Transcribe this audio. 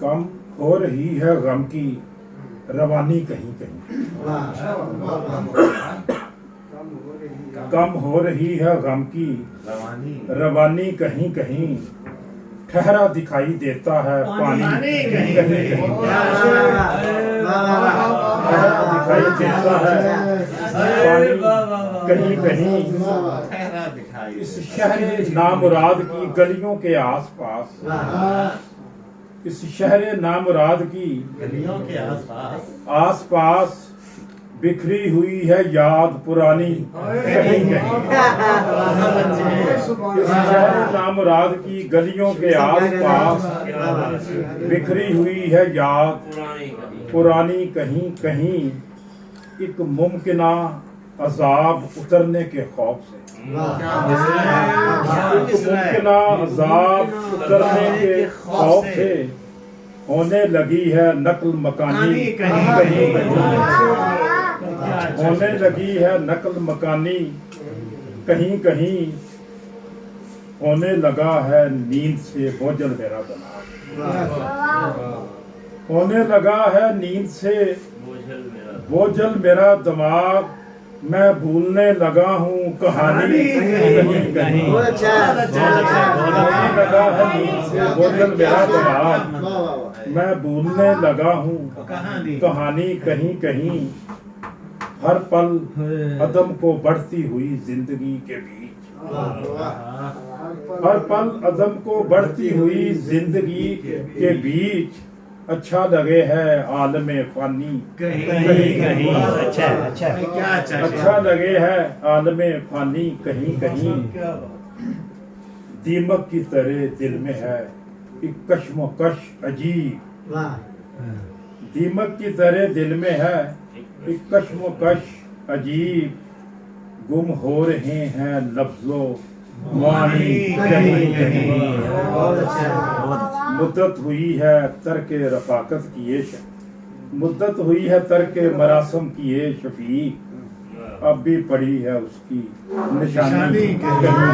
कम हो रही है गम की रवानी कहीं कहीं, कम हो रही है गम की रवानी कहीं कहीं, ठहरा दिखाई देता है पानी कहीं कहीं, ठहरा दिखाई देता है पानी कहीं कहीं। इस शहरे नामुराद की गलियों के आसपास, इस शहरे नामुराद की गलियों के आसपास बिखरी हुई है याद पुरानी कहीं कहीं। इस शहरे नामुराद की गलियों के आसपास बिखरी हुई है याद पुरानी कहीं कहीं। एक मुमकिना अजाब उतरने के खौफ से, मुमकिना अजाब उतरने के खौफ से होने लगी है नकल मकानी कहीं कहीं, होने लगी है नकल मकानी कहीं कहीं। होने लगा है नींद से बोझल मेरा दिमाग, होने लगा है नींद से बोझल मेरा दिमाग। मैं भूलने लगा हूँ कहानी कहीं कहीं, होने लगा है नींद से बोझल मेरा दिमाग। मैं भूलने लगा हूँ कहानी कहीं कहीं। हर पल अदम को बढ़ती हुई जिंदगी के बीच, हर पल अदम को बढ़ती हुई जिंदगी के बीच अच्छा लगे है आलमे फानी कहीं कहीं, अच्छा लगे है आलमे फानी कहीं कहीं। दीमक की तरह दिल में है एक कश्मकश अजीब, दीमक की तरह दिल में है एक कश्मकश अजीब। गुम हो रहे हैं लफ्जों मानी कहीं कहीं। मुद्दत हुई है तरके रफाकत की ये मुद्दत हुई है तरके मरासम की ये शफीक। अब भी पड़ी है उसकी निशानी कहीं।